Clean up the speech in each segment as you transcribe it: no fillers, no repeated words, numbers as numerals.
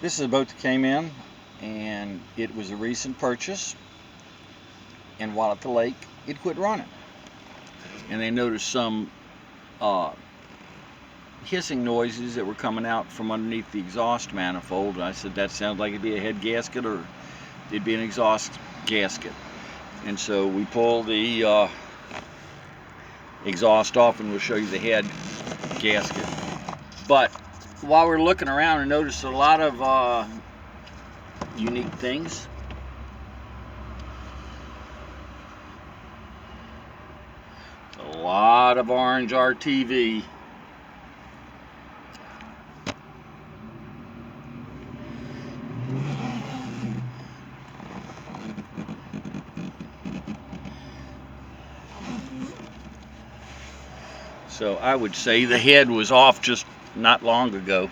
This is a boat that came in, and it was a recent purchase, and while at the lake it quit running, and they noticed some hissing noises that were coming out from underneath the exhaust manifold. And I said that sounds like it'd be a head gasket or it'd be an exhaust gasket. And so we pull the exhaust off, and we'll show you the head gasket. But while we're looking around, I noticed a lot of unique things. A lot of orange RTV. So I would say the head was off just not long ago,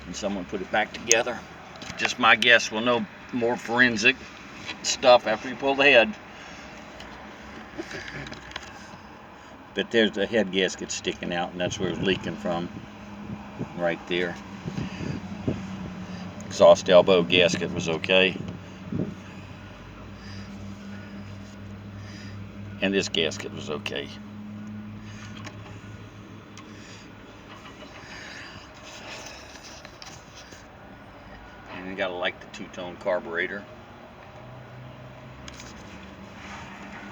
and someone put it back together. Just my guess. We'll know more forensic stuff after you pull the head. But there's the head gasket sticking out, and that's where it's leaking from, right there. Exhaust elbow gasket was okay, and this gasket was okay. And you gotta like the two-tone carburetor.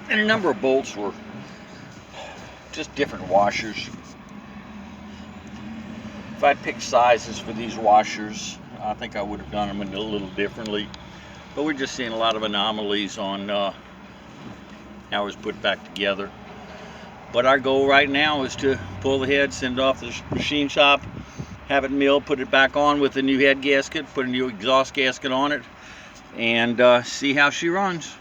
And a number of bolts were just different washers. If I'd picked sizes for these washers, I think I would have done them a little differently. But we're just seeing a lot of anomalies on how it was put back together. But our goal right now is to pull the head, send it off to the machine shop, have it milled, put it back on with a new head gasket, put a new exhaust gasket on it, and see how she runs.